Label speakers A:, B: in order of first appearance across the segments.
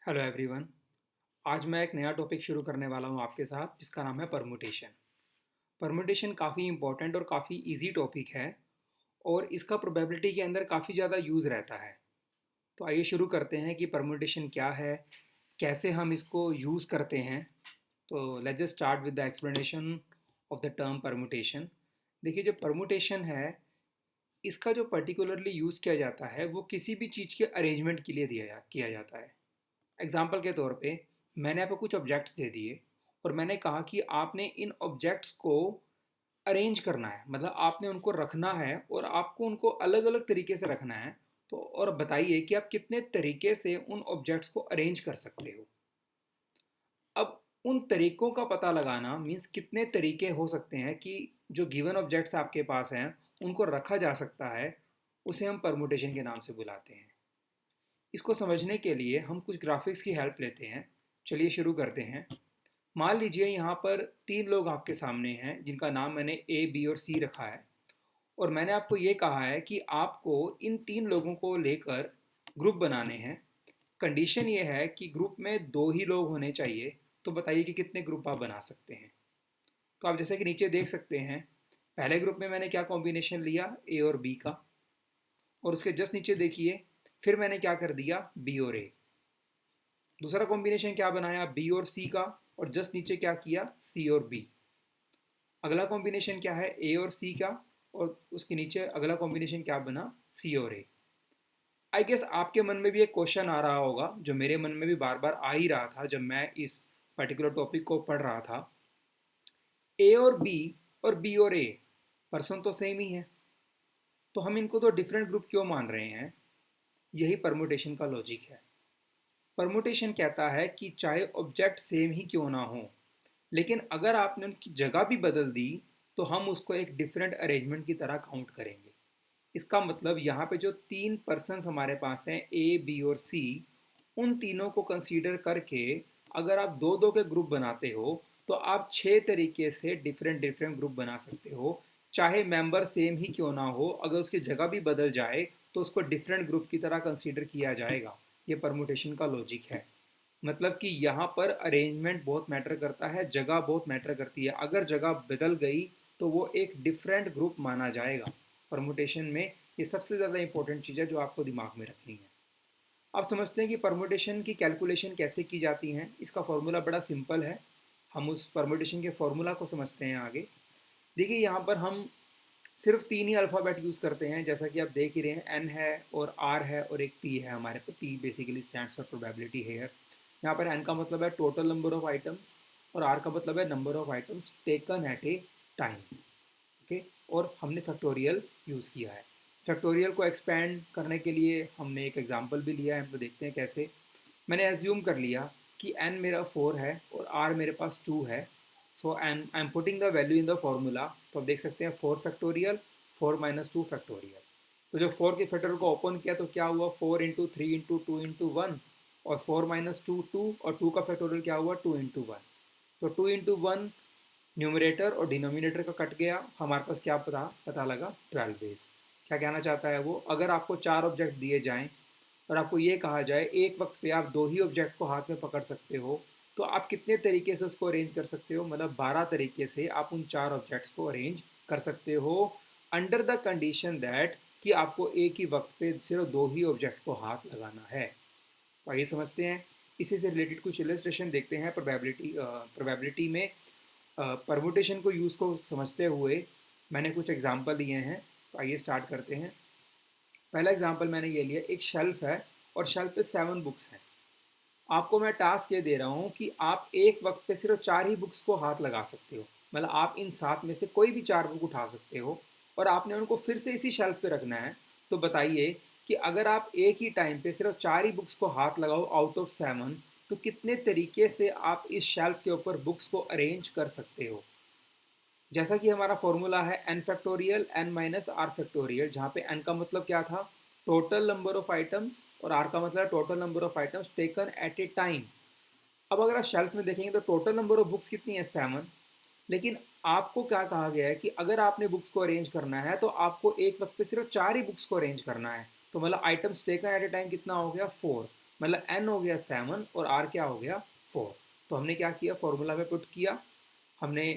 A: Hello everyone. आज मैं एक नया टॉपिक शुरू करने वाला हूँ आपके साथ, जिसका नाम है परमुटेशन। परमुटेशन काफ़ी इंपॉर्टेंट और काफ़ी इजी टॉपिक है और इसका प्रोबेबिलिटी के अंदर काफ़ी ज़्यादा यूज़ रहता है। तो आइए शुरू करते हैं कि परमुटेशन क्या है, कैसे हम इसको यूज़ करते हैं। तो let's just start with the explanation of the term permutation. देखिए, जो परमुटेशन है, इसका जो पर्टिकुलरली यूज़ किया जाता है वो किसी भी चीज़ के अरेंजमेंट के लिए किया जाता है। एग्जाम्पल के तौर पे मैंने आपको कुछ ऑब्जेक्ट्स दे दिए और मैंने कहा कि आपने इन ऑब्जेक्ट्स को अरेंज करना है, मतलब आपने उनको रखना है और आपको उनको अलग अलग तरीके से रखना है। तो और बताइए कि आप कितने तरीके से उन ऑब्जेक्ट्स को अरेंज कर सकते हो। अब उन तरीकों का पता लगाना मीन्स कितने तरीके हो सकते हैं कि जो गिवन ऑब्जेक्ट्स आपके पास हैं उनको रखा जा सकता है, उसे हम परमुटेशन के नाम से बुलाते हैं। इसको समझने के लिए हम कुछ ग्राफिक्स की हेल्प लेते हैं। चलिए शुरू करते हैं। मान लीजिए यहाँ पर तीन लोग आपके सामने हैं जिनका नाम मैंने ए बी और सी रखा है, और मैंने आपको ये कहा है कि आपको इन तीन लोगों को लेकर ग्रुप बनाने हैं। कंडीशन ये है कि ग्रुप में दो ही लोग होने चाहिए। तो बताइए कि कितने ग्रुप आप बना सकते हैं। तो आप जैसे कि नीचे देख सकते हैं, पहले ग्रुप में मैंने क्या कॉम्बिनेशन लिया, ए और बी का। और उसके जस्ट नीचे देखिए, फिर मैंने क्या कर दिया, बी और ए। दूसरा कॉम्बिनेशन क्या बनाया, बी और सी का। और जस्ट नीचे क्या किया, सी और बी। अगला कॉम्बिनेशन क्या है, ए और सी का। और उसके नीचे अगला कॉम्बिनेशन क्या बना, सी और ए। आई गेस आपके मन में भी एक क्वेश्चन आ रहा होगा, जो मेरे मन में भी बार बार आ ही रहा था जब मैं इस पर्टिकुलर टॉपिक को पढ़ रहा था। ए और बी और ए पर्सन तो सेम ही है, तो हम इनको तो डिफरेंट ग्रुप क्यों मान रहे हैं। यही परमुटेशन का लॉजिक है। परमुटेशन कहता है कि चाहे ऑब्जेक्ट सेम ही क्यों ना हो, लेकिन अगर आपने उनकी जगह भी बदल दी तो हम उसको एक डिफरेंट अरेंजमेंट की तरह काउंट करेंगे। इसका मतलब यहाँ पे जो तीन पर्सन्स हमारे पास हैं, ए बी और सी, उन तीनों को कंसीडर करके अगर आप दो दो के ग्रुप बनाते हो तो आप छः तरीके से डिफरेंट डिफरेंट ग्रुप बना सकते हो। चाहे मेंबर सेम ही क्यों ना हो, अगर उसकी जगह भी बदल जाए तो उसको डिफरेंट ग्रुप की तरह कंसीडर किया जाएगा। ये परमुटेशन का लॉजिक है। मतलब कि यहाँ पर अरेंजमेंट बहुत मैटर करता है, जगह बहुत मैटर करती है। अगर जगह बदल गई तो वो एक डिफरेंट ग्रुप माना जाएगा। परमुटेशन में ये सबसे ज़्यादा इंपॉर्टेंट चीज़ है जो आपको दिमाग में रखनी है। आप समझते हैं कि परमुटेशन की कैलकुलेशन कैसे की जाती है। इसका फॉर्मूला बड़ा सिंपल है। हम उस परमुटेशन के फॉर्मूला को समझते हैं आगे। देखिए, यहाँ पर हम सिर्फ तीन ही अल्फ़ाबेट यूज़ करते हैं, जैसा कि आप देख ही रहे हैं। एन है और आर है और एक पी है हमारे पे। P basically stands for probability here. यहाँ पर एन का मतलब है टोटल नंबर ऑफ आइटम्स और आर का मतलब है number of items taken at a time. Okay, और हमने फैक्टोरियल यूज़ किया है। फैक्टोरियल को एक्सपेंड करने के लिए हमने एक एग्जांपल भी लिया है, हम तो देखते हैं कैसे। मैंने एज्यूम कर लिया कि एन मेरा 4 है और आर मेरे पास 2 है। So and I am putting the value in the formula. तो आप देख सकते हैं 4 फैक्टोरियल, 4 माइनस 2 फैक्टोरियल। तो जब 4 के फैक्टोरियल को ओपन किया तो क्या हुआ, 4 इंटू 3 इंटू 2 इंटू 1। और 4 माइनस 2 2, और 2 का फैक्टोरियल क्या हुआ, 2 इंटू 1। तो 2 इंटू 1 न्यूमरेटर और डिनोमिनेटर का कट गया, हमारे पास क्या पता लगा, 12 बेस। क्या कहना चाहता है वो, अगर आपको चार ऑब्जेक्ट दिए जाएं और आपको ये कहा जाए एक वक्त पे आप दो ही ऑब्जेक्ट को हाथ में पकड़ सकते हो, तो आप कितने तरीके से उसको अरेंज कर सकते हो। मतलब 12 तरीके से आप उन चार ऑब्जेक्ट्स को अरेंज कर सकते हो, अंडर द कंडीशन दैट कि आपको एक ही वक्त पे सिर्फ दो ही ऑब्जेक्ट को हाथ लगाना है। तो आइए समझते हैं। इसी से रिलेटेड कुछ इलस्ट्रेशन देखते हैं प्रोबेबिलिटी में परमुटेशन को यूज़ को समझते हुए। मैंने कुछ एग्जांपल दिए हैं, तो आइए स्टार्ट करते हैं। पहला एग्जांपल मैंने ये लिया, एक शेल्फ है और शेल्फ पे 7 बुक्स हैं। आपको मैं टास्क ये दे रहा हूँ कि आप एक वक्त पे सिर्फ चार ही बुक्स को हाथ लगा सकते हो। मतलब आप इन सात में से कोई भी चार बुक उठा सकते हो और आपने उनको फिर से इसी शेल्फ पे रखना है। तो बताइए कि अगर आप एक ही टाइम पे सिर्फ चार ही बुक्स को हाथ लगाओ आउट ऑफ 7, तो कितने तरीके से आप इस शेल्फ के ऊपर बुक्स को अरेंज कर सकते हो। जैसा कि हमारा फॉर्मूला है N factorial N minus R factorial, जहाँ पे एन का मतलब क्या था, टोटल नंबर ऑफ आइटम्स, और आर का मतलब total number of items taken at a time. अब अगर आप शेल्फ में देखेंगे तो टोटल नंबर ऑफ बुक्स कितनी है, 7। लेकिन आपको क्या कहा गया है कि अगर आपने बुक्स को अरेंज करना है तो आपको एक वक्त पे सिर्फ चार ही बुक्स को अरेंज करना है। तो मतलब items taken at a time कितना हो गया, 4। मतलब n हो गया 7 और r क्या हो गया 4। तो हमने क्या किया, फॉर्मूला में पुट किया, हमने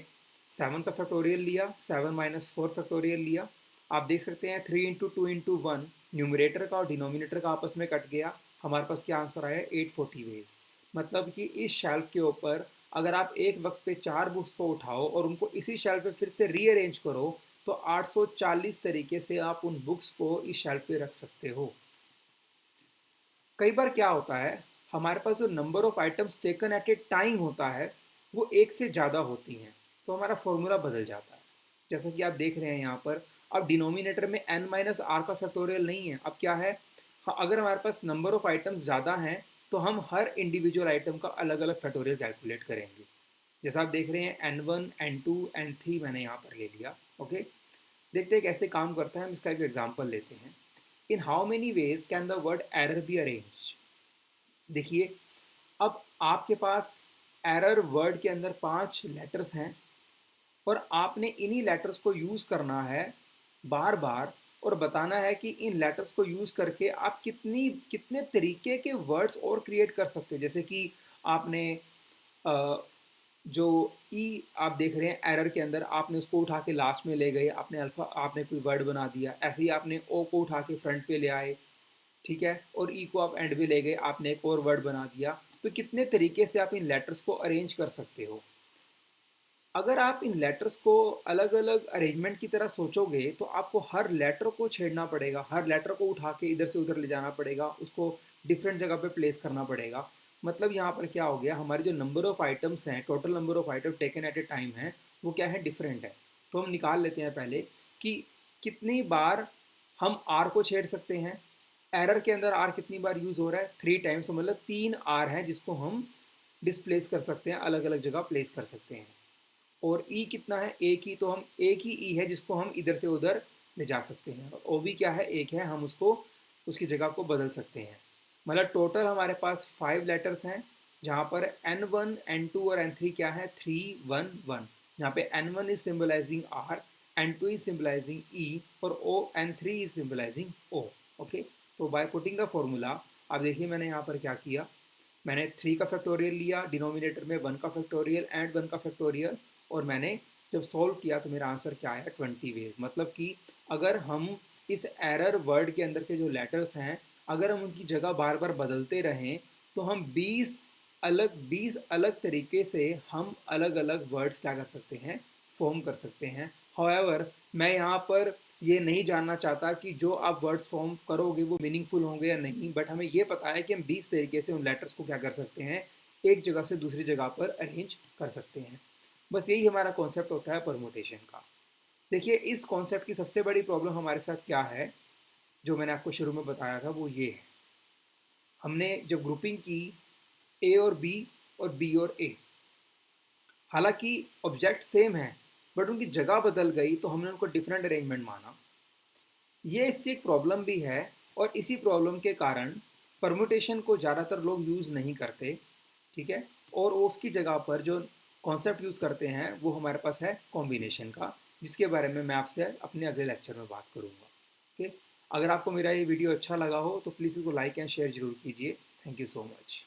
A: 7 का फैक्टोरियल लिया, 7 माइनस 4 फैक्टोरियल लिया। आप देख सकते हैं 3 इंटू 2 इंटू 1, न्यूमरेटर का और डिनोमिनेटर का आपस में कट गया, हमारे पास क्या आंसर आया 840 वेज। मतलब कि इस शेल्फ के ऊपर अगर आप एक वक्त पे 4 बुक्स को उठाओ और उनको इसी शेल्फ पे फिर से रीअरेंज करो तो 840 तरीके से आप उन बुक्स को इस शेल्फ पे रख सकते हो। कई बार क्या होता है, हमारे पास जो number of items taken at a time होता है वो एक से ज़्यादा होती हैं, तो हमारा फॉर्मूला बदल जाता है। जैसा कि आप देख रहे हैं यहाँ पर, अब डिनोमिनेटर में n माइनस आर का फैक्टोरियल नहीं है, अब क्या है, अगर हमारे पास नंबर ऑफ आइटम्स ज़्यादा हैं तो हम हर इंडिविजुअल आइटम का अलग अलग फैक्टोरियल कैलकुलेट करेंगे। जैसा आप देख रहे हैं n1 n2 n3 मैंने यहाँ पर ले लिया। ओके, देखते हैं कैसे काम करता है, हम इसका एक एग्जाम्पल लेते हैं। In how many ways can the word error be arrange. देखिए, अब आपके पास एरर वर्ड के अंदर 5 लेटर्स हैं और आपने इन्हीं लेटर्स को यूज़ करना है बार बार और बताना है कि इन लेटर्स को यूज़ करके आप कितने तरीके के वर्ड्स और क्रिएट कर सकते हो। जैसे कि आपने अ, जो ई आप देख रहे हैं एरर के अंदर, आपने उसको उठा के लास्ट में ले गए, आपने अल्फ़ा आपने कोई वर्ड बना दिया। ऐसे ही आपने ओ को उठा के फ्रंट पे ले आए, ठीक है, और ई को आप एंड में ले गए, आपने एक और वर्ड बना दिया। तो कितने तरीके से आप इन लेटर्स को अरेंज कर सकते हो। अगर आप इन लेटर्स को अलग अलग अरेंजमेंट की तरह सोचोगे तो आपको हर लेटर को छेड़ना पड़ेगा, हर लेटर को उठा के इधर से उधर ले जाना पड़ेगा, उसको डिफरेंट जगह पे प्लेस करना पड़ेगा। मतलब यहाँ पर क्या हो गया, हमारे जो नंबर ऑफ आइटम्स हैं, total number of item taken at a time है, वो क्या है, डिफरेंट है। तो हम निकाल लेते हैं पहले कि कितनी बार हम आर को छेड़ सकते हैं। एरर के अंदर आर कितनी बार यूज़ हो रहा है, 3 टाइम्स, तो मतलब 3 आर हैं जिसको हम डिस्प्लेस कर सकते हैं, अलग अलग जगह प्लेस कर सकते हैं। और ई कितना है, एक ही, तो हम एक ही ई है जिसको हम इधर से उधर ले जा सकते हैं। और ओ भी क्या है, एक है, हम उसको उसकी जगह को बदल सकते हैं। मतलब टोटल हमारे पास 5 लेटर्स हैं, जहाँ पर N1 N2 और N3 क्या है, 3 1 1। यहाँ पे N1 is symbolising R, N2 is symbolising E और O N3 is symbolising O। Okay, तो बाय पुटिंग द फॉर्मूला, अब देखिए मैंने यहाँ पर क्या किया, मैंने 3 का फैक्टोरियल लिया, डिनोमिनेटर में 1 का फैक्टोरियल एंड 1 का फैक्टोरियल, और मैंने जब सॉल्व किया तो मेरा आंसर क्या आया, 20 वेज। मतलब कि अगर हम इस एरर वर्ड के अंदर के जो लेटर्स हैं, अगर हम उनकी जगह बार बार बदलते रहें तो हम 20 अलग तरीके से हम अलग अलग वर्ड्स क्या कर सकते हैं, फॉर्म कर सकते हैं। हाउएवर, मैं यहाँ पर ये नहीं जानना चाहता कि जो आप वर्ड्स फॉर्म करोगे वो मीनिंगफुल होंगे या नहीं, बट हमें ये पता है कि हम 20 तरीके से उन लेटर्स को क्या कर सकते हैं, एक जगह से दूसरी जगह पर अरेंज कर सकते हैं। बस यही हमारा कॉन्सेप्ट होता है परमुटेशन का। देखिए, इस कॉन्सेप्ट की सबसे बड़ी प्रॉब्लम हमारे साथ क्या है, जो मैंने आपको शुरू में बताया था, वो ये है, हमने जब ग्रुपिंग की ए और बी और बी और ए, हालांकि ऑब्जेक्ट सेम है बट उनकी जगह बदल गई तो हमने उनको डिफरेंट अरेंजमेंट माना। ये इसकी एक प्रॉब्लम भी है और इसी प्रॉब्लम के कारण परमुटेशन को ज़्यादातर लोग यूज़ नहीं करते, ठीक है, और उसकी जगह पर जो कॉन्सेप्ट यूज़ करते हैं वो हमारे पास है कॉम्बिनेशन का, जिसके बारे में मैं आपसे अपने अगले लेक्चर में बात करूँगा। ओके, अगर आपको मेरा ये वीडियो अच्छा लगा हो तो प्लीज़ इसको लाइक एंड शेयर ज़रूर कीजिए। Thank you so much.